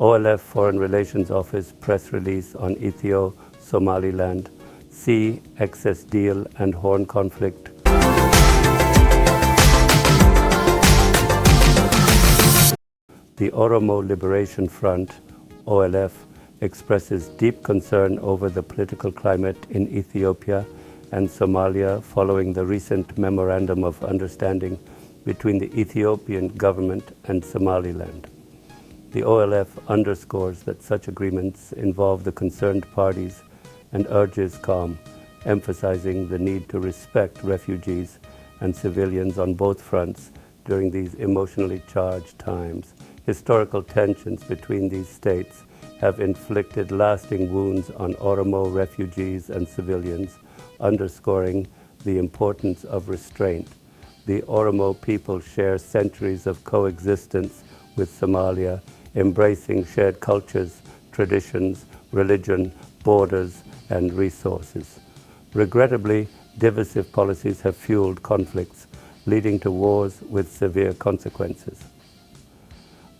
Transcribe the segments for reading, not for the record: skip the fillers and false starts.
OLF Foreign Relations Office press release on Ethiopia-Somaliland, Sea Excess Deal and Horn Conflict. The Oromo Liberation Front, OLF, expresses deep concern over the political climate in Ethiopia and Somalia following the recent Memorandum of Understanding between the Ethiopian government and Somaliland. The OLF underscores that such agreements involve the concerned parties and urges calm, emphasizing the need to respect refugees and civilians on both fronts during these emotionally charged times. Historical tensions between these states have inflicted lasting wounds on Oromo refugees and civilians, underscoring the importance of restraint. The Oromo people share centuries of coexistence with Somalia, embracing shared cultures, traditions, religion, borders, and resources. Regrettably, divisive policies have fueled conflicts, leading to wars with severe consequences.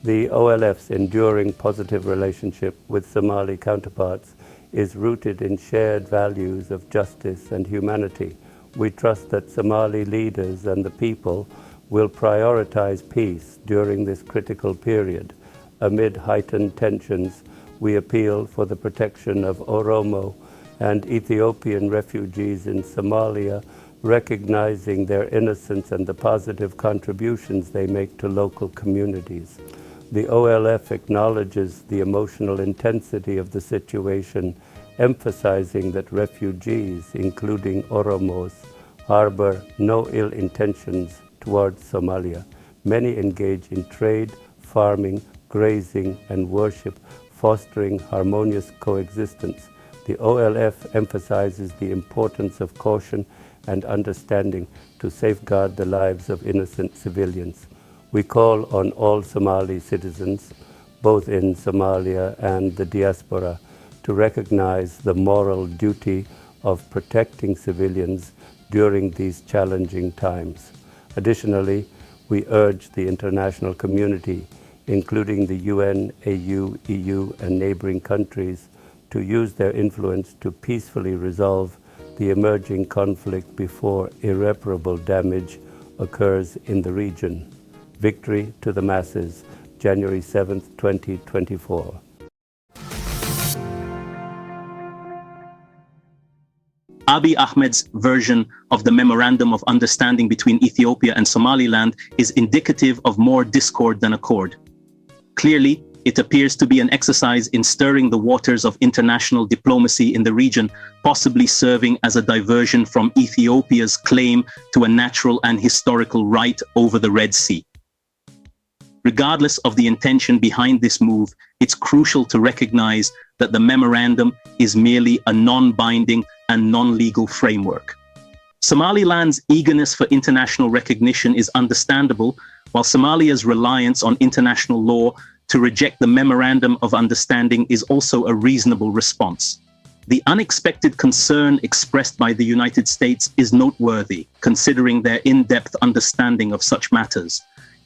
The OLF's enduring positive relationship with Somali counterparts is rooted in shared values of justice and humanity. We trust that Somali leaders and the people will prioritize peace during this critical period. Amid heightened tensions, we appeal for the protection of Oromo and Ethiopian refugees in Somalia, recognizing their innocence and the positive contributions they make to local communities. The OLF acknowledges the emotional intensity of the situation, emphasizing that refugees, including Oromos, harbor no ill intentions towards Somalia. Many engage in trade, farming, grazing, and worship, fostering harmonious coexistence. The OLF emphasizes the importance of caution and understanding to safeguard the lives of innocent civilians. We call on all Somali citizens, both in Somalia and the diaspora, to recognize the moral duty of protecting civilians during these challenging times. Additionally, we urge the international community, including the UN, AU, EU, and neighboring countries, to use their influence to peacefully resolve the emerging conflict before irreparable damage occurs in the region. Victory to the masses, January 7th, 2024. Abiy Ahmed's version of the Memorandum of Understanding between Ethiopia and Somaliland is indicative of more discord than accord. Clearly, it appears to be an exercise in stirring the waters of international diplomacy in the region, possibly serving as a diversion from Ethiopia's claim to a natural and historical right over the Red Sea. Regardless of the intention behind this move, it's crucial to recognize that the memorandum is merely a non-binding and non-legal framework. Somaliland's eagerness for international recognition is understandable, while Somalia's reliance on international law to reject the Memorandum of Understanding is also a reasonable response. The unexpected concern expressed by the United States is noteworthy, considering their in-depth understanding of such matters.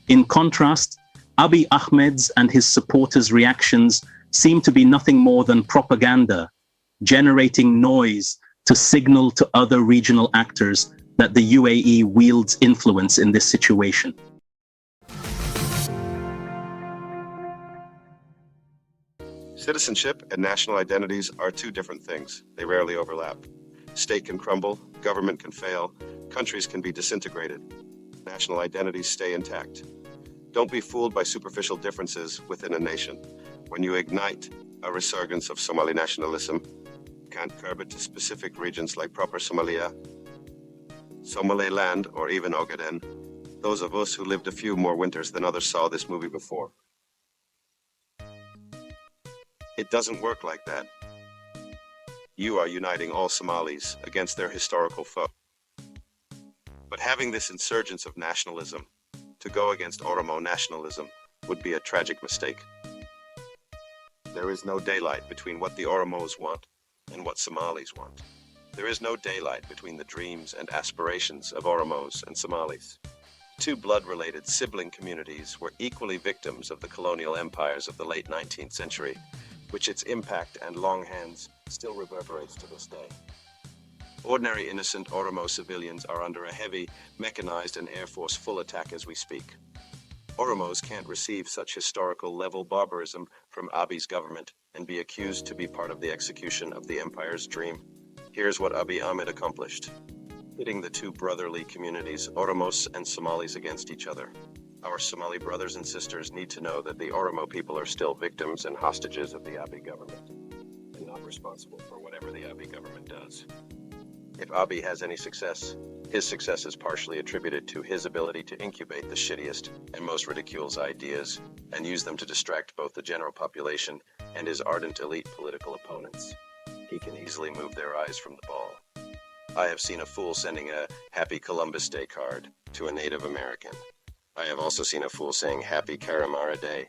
In contrast, Abiy Ahmed's and his supporters' reactions seem to be nothing more than propaganda, generating noise to signal to other regional actors that the UAE wields influence in this situation. Citizenship and national identities are two different things. They rarely overlap. State can crumble, government can fail, countries can be disintegrated. National identities stay intact. Don't be fooled by superficial differences within a nation. When you ignite a resurgence of Somali nationalism, you can't curb it to specific regions like proper Somalia, Somaliland, or even Ogaden. Those of us who lived a few more winters than others saw this movie before. It doesn't work like that. You are uniting all Somalis against their historical foe. But having this insurgence of nationalism to go against Oromo nationalism would be a tragic mistake. There is no daylight between what the Oromos want and what Somalis want. There is no daylight between the dreams and aspirations of Oromos and Somalis. Two blood-related sibling communities were equally victims of the colonial empires of the late 19th century, which its impact and long hands still reverberates to this day. Ordinary innocent Oromo civilians are under a heavy, mechanized and Air Force full attack as we speak. Oromos can't receive such historical-level barbarism from Abiy's government and be accused to be part of the execution of the empire's dream. Here's what Abiy Ahmed accomplished. Pitting the two brotherly communities, Oromos and Somalis, against each other. Our Somali brothers and sisters need to know that the Oromo people are still victims and hostages of the Abiy government, and not responsible for whatever the Abiy government does. If Abiy has any success, his success is partially attributed to his ability to incubate the shittiest and most ridiculous ideas and use them to distract both the general population and his ardent elite political opponents. He can easily move their eyes from the ball. I have seen a fool sending a Happy Columbus Day card to a Native American. I have also seen a fool saying Happy Karamara Day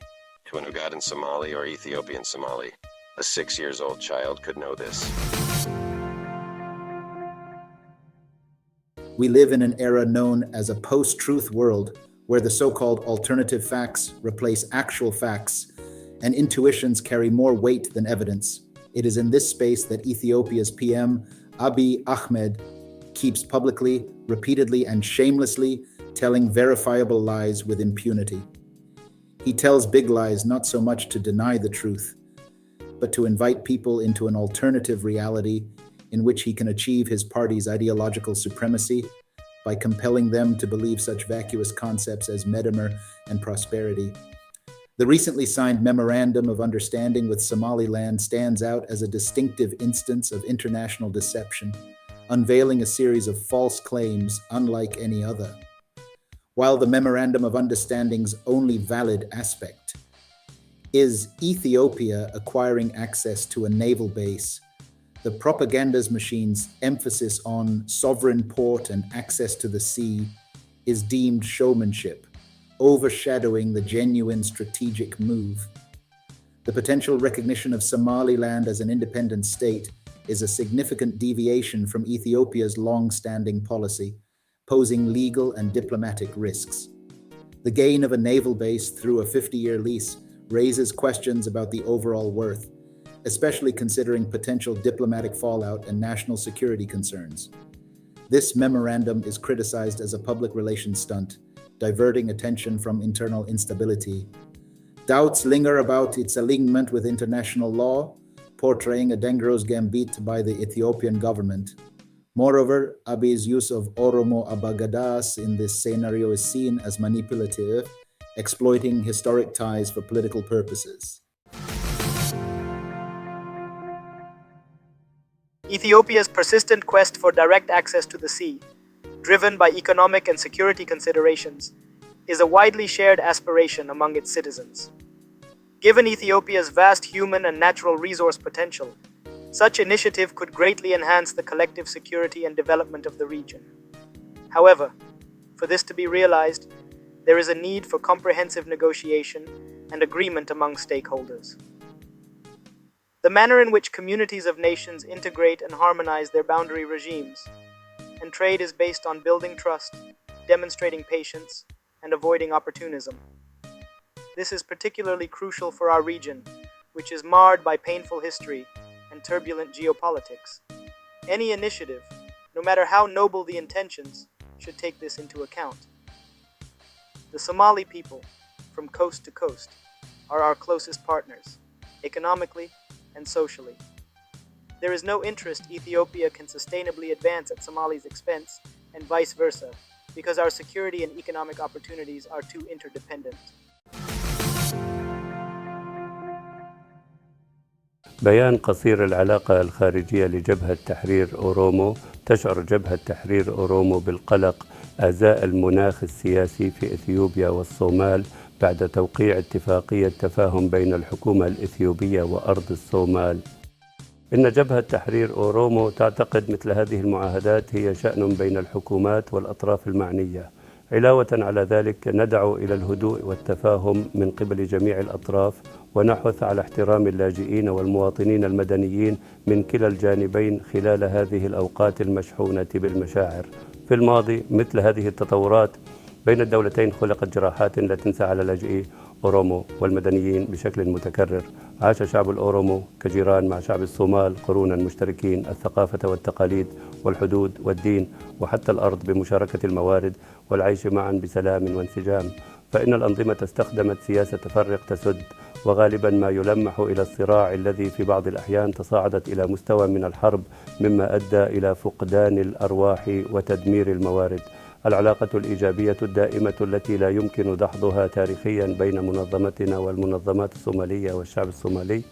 to an Ugandan Somali or Ethiopian Somali. A 6-year-old child could know this. We live in an era known as a post-truth world, where the so-called alternative facts replace actual facts, and intuitions carry more weight than evidence. It is in this space that Ethiopia's PM, Abiy Ahmed, keeps publicly, repeatedly, and shamelessly telling verifiable lies with impunity. He tells big lies not so much to deny the truth, but to invite people into an alternative reality in which he can achieve his party's ideological supremacy by compelling them to believe such vacuous concepts as Medimur and prosperity. The recently signed Memorandum of Understanding with Somaliland stands out as a distinctive instance of international deception, unveiling a series of false claims unlike any other. While the Memorandum of Understanding's only valid aspect is Ethiopia acquiring access to a naval base, the propaganda machine's emphasis on sovereign port and access to the sea is deemed showmanship, overshadowing the genuine strategic move. The potential recognition of Somaliland as an independent state is a significant deviation from Ethiopia's long-standing policy, posing legal and diplomatic risks. The gain of a naval base through a 50-year lease raises questions about the overall worth, especially considering potential diplomatic fallout and national security concerns. This memorandum is criticized as a public relations stunt, diverting attention from internal instability. Doubts linger about its alignment with international law, portraying a dangerous gambit by the Ethiopian government. Moreover, Abiy's use of Oromo Abagadas in this scenario is seen as manipulative, exploiting historic ties for political purposes. Ethiopia's persistent quest for direct access to the sea, driven by economic and security considerations, is a widely shared aspiration among its citizens. Given Ethiopia's vast human and natural resource potential, such initiative could greatly enhance the collective security and development of the region. However, for this to be realized, there is a need for comprehensive negotiation and agreement among stakeholders. The manner in which communities of nations integrate and harmonize their boundary regimes and trade is based on building trust, demonstrating patience, and avoiding opportunism. This is particularly crucial for our region, which is marred by painful history and turbulent geopolitics. Any initiative, no matter how noble the intentions, should take this into account. The Somali people, from coast to coast, are our closest partners, economically and socially. There is no interest Ethiopia can sustainably advance at Somali's expense, and vice versa, because our security and economic opportunities are too interdependent. بيان قصير العلاقة الخارجية لجبهة تحرير أورومو. تشعر جبهة تحرير أورومو بالقلق أزاء المناخ السياسي في إثيوبيا والصومال بعد توقيع اتفاقية تفاهم بين الحكومة الإثيوبية وأرض الصومال. إن جبهة تحرير أورومو تعتقد مثل هذه المعاهدات هي شأن بين الحكومات والأطراف المعنية. علاوة على ذلك ندعو إلى الهدوء والتفاهم من قبل جميع الأطراف، ونحث على احترام اللاجئين والمواطنين المدنيين من كلا الجانبين خلال هذه الأوقات المشحونة بالمشاعر. في الماضي مثل هذه التطورات بين الدولتين خلقت جراحات لا تنسى على لاجئي أورومو والمدنيين بشكل متكرر. عاش شعب الأورومو كجيران مع شعب الصومال قرونا مشتركين الثقافة والتقاليد والحدود والدين وحتى الأرض بمشاركة الموارد والعيش معا بسلام وانسجام. فإن الأنظمة استخدمت سياسة فرق تسد، وغالبا ما يلمح إلى الصراع الذي في بعض الأحيان تصاعدت إلى مستوى من الحرب، مما أدى إلى فقدان الأرواح وتدمير الموارد. العلاقة الإيجابية الدائمة التي لا يمكن دحضها تاريخيا بين منظمتنا والمنظمات الصومالية والشعب الصومالي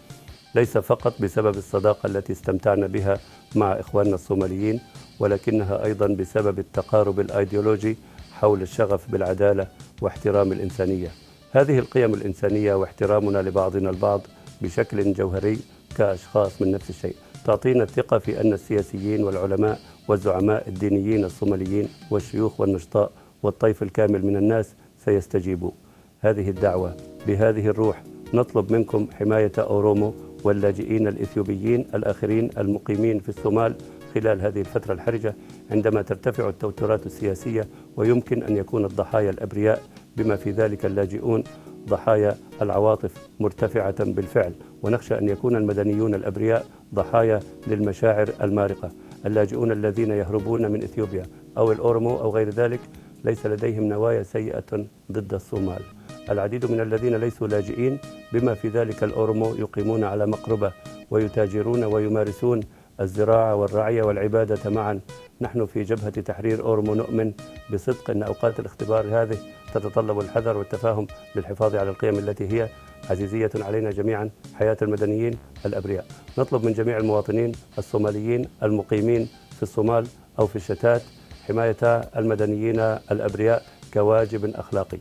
ليس فقط بسبب الصداقة التي استمتعنا بها مع إخواننا الصوماليين، ولكنها أيضا بسبب التقارب الأيديولوجي حول الشغف بالعدالة واحترام الإنسانية. هذه القيم الإنسانية واحترامنا لبعضنا البعض بشكل جوهري كأشخاص من نفس الشيء تعطينا الثقة في أن السياسيين والعلماء والزعماء الدينيين الصوماليين والشيوخ والنشطاء والطيف الكامل من الناس سيستجيبوا. هذه الدعوة بهذه الروح نطلب منكم حماية أورومو واللاجئين الإثيوبيين الآخرين المقيمين في الصومال خلال هذه الفترة الحرجة، عندما ترتفع التوترات السياسية ويمكن أن يكون الضحايا الأبرياء بما في ذلك اللاجئون ضحايا العواطف مرتفعة بالفعل، ونخشى أن يكون المدنيون الأبرياء ضحايا للمشاعر المارقة. اللاجئون الذين يهربون من إثيوبيا أو الأورمو أو غير ذلك ليس لديهم نوايا سيئة ضد الصومال. العديد من الذين ليسوا لاجئين بما في ذلك الأورمو يقيمون على مقربة ويتاجرون ويمارسون الزراعة والرعية والعبادة معا. نحن في جبهة تحرير أورمو نؤمن بصدق أن أوقات الاختبار هذه تتطلب الحذر والتفاهم للحفاظ على القيم التي هي عزيزية علينا جميعا، حياة المدنيين الأبرياء. نطلب من جميع المواطنين الصوماليين المقيمين في الصومال أو في الشتات حماية المدنيين الأبرياء كواجب أخلاقي.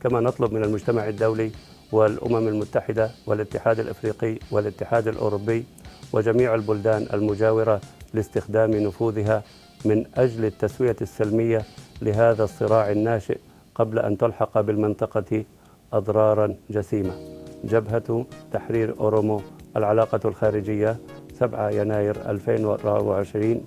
كما نطلب من المجتمع الدولي والأمم المتحدة والاتحاد الأفريقي والاتحاد الأوروبي وجميع البلدان المجاورة لاستخدام نفوذها من أجل التسوية السلمية لهذا الصراع الناشئ قبل أن تلحق بالمنطقة أضرارا جسيمة. جبهة تحرير أورومو، العلاقة الخارجية، 7 يناير 2024،